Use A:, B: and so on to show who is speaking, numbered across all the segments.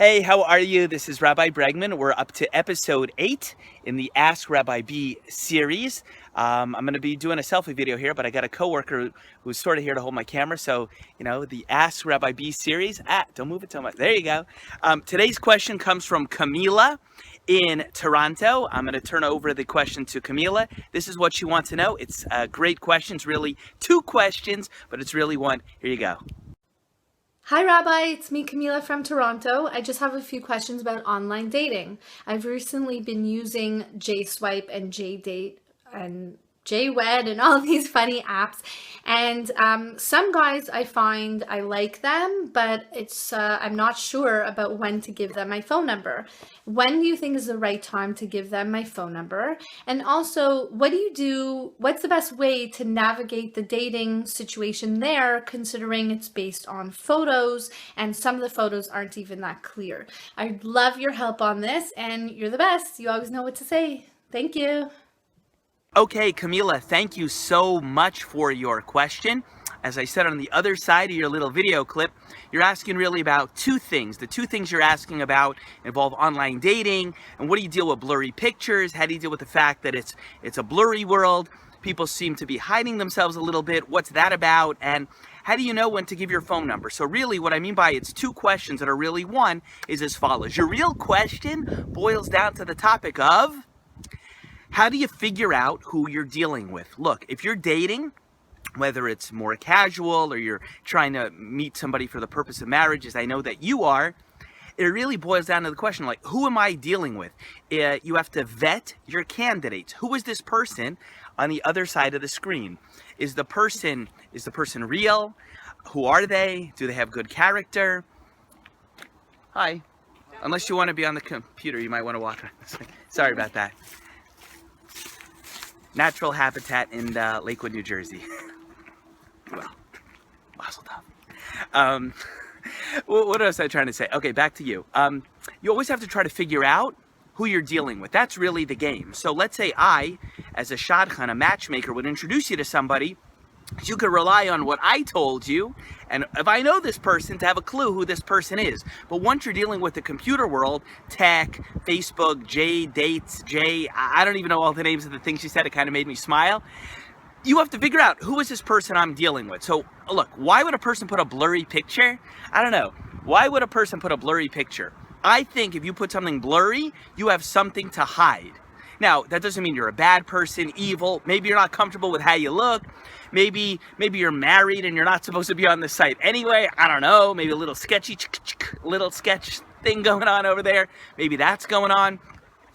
A: Hey, how are you? This is Rabbi Bregman. We're up to episode 8 in the AskRabbiB series. I'm going to be doing a selfie video here, but I got a coworker who's sort of here to hold my camera. So, the AskRabbiB series. Don't move it too much. There you go. Today's question comes from Camila in Toronto. I'm going to turn over the question to Camila. This is what she wants to know. It's a great question. It's really 2 questions, but it's really one. Here you go.
B: Hi Rabbi, it's me Camila from Toronto. I just have a few questions about online dating. I've recently been using JSwipe and JDate and JWed and all these funny apps, and some guys I find I like them, but I'm not sure about when to give them my phone number. When do you think is the right time to give them my phone number? And also, what do you do? What's the best way to navigate the dating situation there, considering it's based on photos and some of the photos aren't even that clear? I'd love your help on this, and you're the best. You always know what to say. Thank you.
A: Okay, Camila, thank you so much for your question. As I said on the other side of your little video clip, you're asking really about 2 things. The 2 things you're asking about involve online dating, and what do you deal with blurry pictures? How do you deal with the fact that it's a blurry world? People seem to be hiding themselves a little bit. What's that about? And how do you know when to give your phone number? So really what I mean by it's 2 questions that are really one is as follows. Your real question boils down to the topic of, how do you figure out who you're dealing with? Look, if you're dating, whether it's more casual or you're trying to meet somebody for the purpose of marriage, as I know that you are, it really boils down to the question, like, who am I dealing with? You have to vet your candidates. Who is this person on the other side of the screen? Is the person real? Who are they? Do they have good character? Hi. Unless you want to be on the computer, you might want to walk around this way. Sorry about that. Natural habitat in Lakewood, New Jersey. Well, mazel tov. What else was I trying to say? Okay, back to you. You always have to try to figure out who you're dealing with. That's really the game. So let's say I, as a shadchan, a matchmaker, would introduce you to somebody. You could rely on what I told you, and if I know this person, to have a clue who this person is. But once you're dealing with the computer world, tech, Facebook, dates, I don't even know all the names of the things she said. It kind of made me smile. You have to figure out, who is this person I'm dealing with? So look, why would a person put a blurry picture? I don't know. Why would a person put a blurry picture? I think if you put something blurry, you have something to hide. Now, that doesn't mean you're a bad person, evil. Maybe you're not comfortable with how you look. Maybe you're married and you're not supposed to be on the site anyway. I don't know. Maybe a little sketch thing going on over there. Maybe that's going on.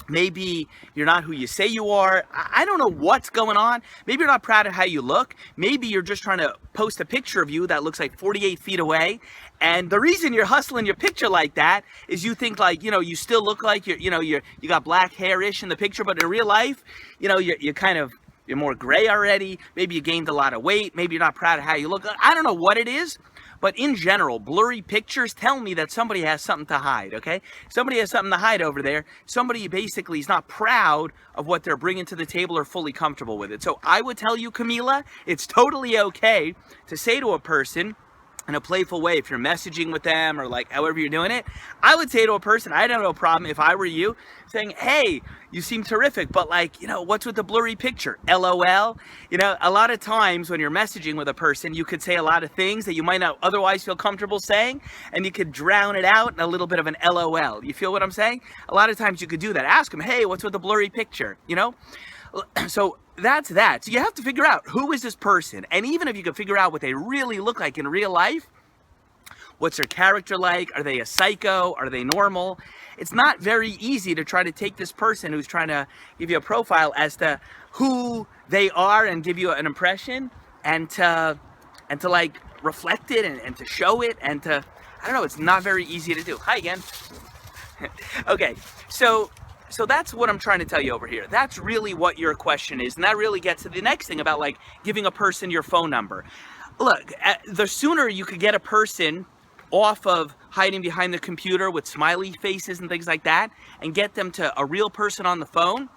A: Maybe you're not who you say you are. I don't know what's going on. Maybe you're not proud of how you look. Maybe you're just trying to post a picture of you that looks like 48 feet away. And the reason you're hustling your picture like that is you think like, you still look like you got black hair-ish in the picture, but in real life, you're more gray already. Maybe you gained a lot of weight. Maybe you're not proud of how you look. I don't know what it is. But in general, blurry pictures tell me that somebody has something to hide, okay? Somebody has something to hide over there. Somebody basically is not proud of what they're bringing to the table or fully comfortable with it. So I would tell you, Camila, it's totally okay to say to a person in a playful way, if you're messaging with them or like however you're doing it, I would say to a person, I'd have no problem if I were you, saying, hey, you seem terrific, but what's with the blurry picture? LOL. A lot of times when you're messaging with a person, you could say a lot of things that you might not otherwise feel comfortable saying, and you could drown it out in a little bit of an LOL. You feel what I'm saying? A lot of times you could do that. Ask them, hey, what's with the blurry picture? So that's that. So you have to figure out, who is this person? And even if you can figure out what they really look like in real life, what's their character like? Are they a psycho? Are they normal? It's not very easy to try to take this person who's trying to give you a profile as to who they are and give you an impression, and to reflect it and to show it, and to, I don't know, it's not very easy to do. Hi again. Okay, so that's what I'm trying to tell you over here. That's really what your question is. And that really gets to the next thing about giving a person your phone number. Look, the sooner you could get a person off of hiding behind the computer with smiley faces and things like that and get them to a real person on the phone,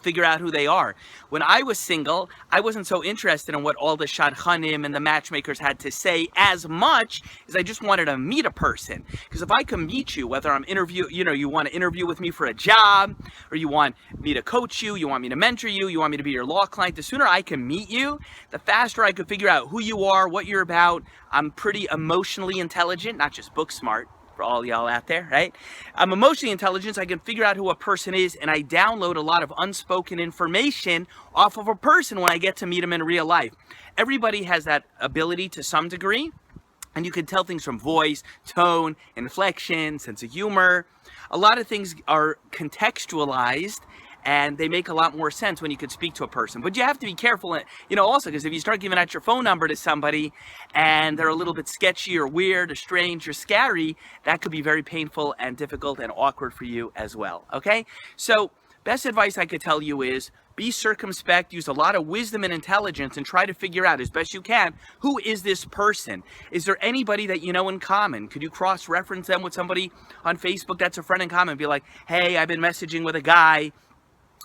A: figure out who they are. When I was single, I wasn't so interested in what all the shadchanim and the matchmakers had to say as much as I just wanted to meet a person. Because if I can meet you, whether I'm you want to interview with me for a job, or you want me to coach you, you want me to mentor you, you want me to be your law client, the sooner I can meet you, the faster I could figure out who you are, what you're about. I'm pretty emotionally intelligent, not just book smart. For all y'all out there, right? I'm emotionally intelligent. I can figure out who a person is, and I download a lot of unspoken information off of a person when I get to meet them in real life. Everybody has that ability to some degree, and you can tell things from voice, tone, inflection, sense of humor. A lot of things are contextualized, and they make a lot more sense when you could speak to a person. But you have to be careful, also, because if you start giving out your phone number to somebody and they're a little bit sketchy or weird or strange or scary, that could be very painful and difficult and awkward for you as well, okay? So best advice I could tell you is be circumspect, use a lot of wisdom and intelligence, and try to figure out as best you can, who is this person? Is there anybody that you know in common? Could you cross-reference them with somebody on Facebook that's a friend in common? Be like, hey, I've been messaging with a guy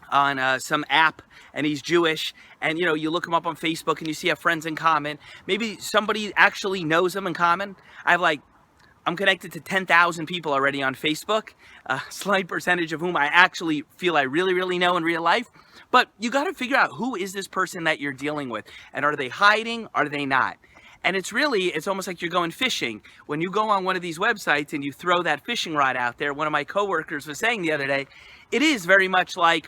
A: on some app, and he's Jewish, and you look him up on Facebook and you see have friends in common. Maybe somebody actually knows him in common. I'm connected to 10,000 people already on Facebook, a slight percentage of whom I actually feel I really, really know in real life. But you got to figure out, who is this person that you're dealing with, and are they hiding? Are they not? And it's almost like you're going fishing. When you go on one of these websites and you throw that fishing rod out there, one of my coworkers was saying the other day, it is very much like,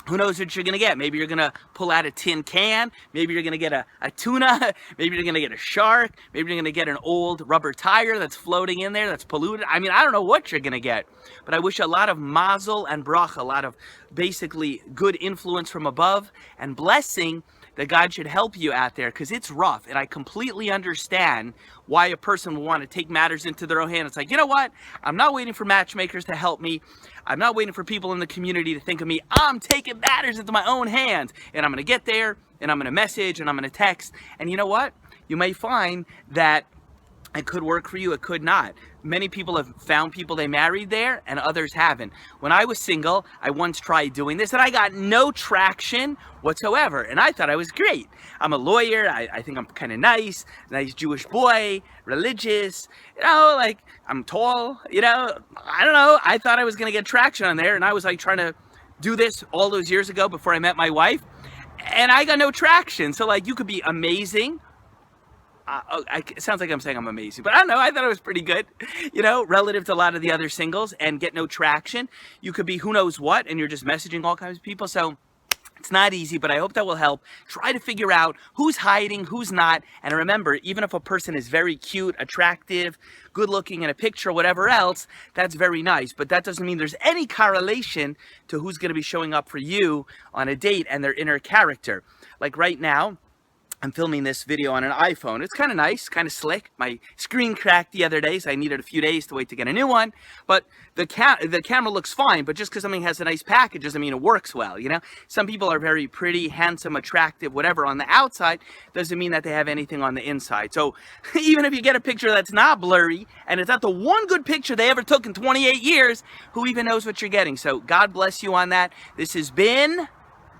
A: who knows what you're going to get? Maybe you're going to pull out a tin can. Maybe you're going to get a tuna. Maybe you're going to get a shark. Maybe you're going to get an old rubber tire that's floating in there that's polluted. I don't know what you're going to get. But I wish a lot of mazel and bracha, a lot of basically good influence from above and blessing, that God should help you out there, because it's rough. And I completely understand why a person will want to take matters into their own hands. It's like, you know what? I'm not waiting for matchmakers to help me. I'm not waiting for people in the community to think of me. I'm taking matters into my own hands. And I'm going to get there, and I'm going to message, and I'm going to text. And you know what? You may find that it could work for you, it could not. Many people have found people they married there, and others haven't. When I was single, I once tried doing this, and I got no traction whatsoever. And I thought I was great. I'm a lawyer. I think I'm kind of nice Jewish boy, religious. I'm tall. I don't know. I thought I was going to get traction on there, and I was trying to do this all those years ago before I met my wife, and I got no traction. So you could be amazing. It sounds like I'm saying I'm amazing, but I don't know. I thought it was pretty good, relative to a lot of the other singles, and get no traction. You could be who knows what, and you're just messaging all kinds of people. So it's not easy, but I hope that will help. Try to figure out who's hiding, who's not. And remember, even if a person is very cute, attractive, good looking in a picture, whatever else, that's very nice. But that doesn't mean there's any correlation to who's going to be showing up for you on a date and their inner character. Like right now, I'm filming this video on an iPhone. It's kind of nice, kind of slick. My screen cracked the other day, so I needed a few days to wait to get a new one. But the camera looks fine, but just because something has a nice package doesn't mean it works well, Some people are very pretty, handsome, attractive, whatever on the outside, doesn't mean that they have anything on the inside. So even if you get a picture that's not blurry, and it's not the one good picture they ever took in 28 years, who even knows what you're getting? So God bless you on that. This has been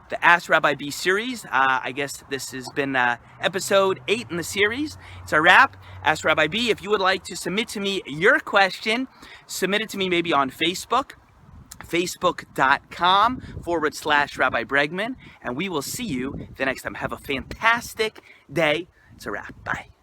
A: the AskRabbiB series. I guess this has been episode 8 in the series. It's a wrap. AskRabbiB, if you would like to submit to me your question, submit it to me maybe on Facebook, facebook.com/Rabbi Bregman, and we will see you the next time. Have a fantastic day. It's a wrap. Bye.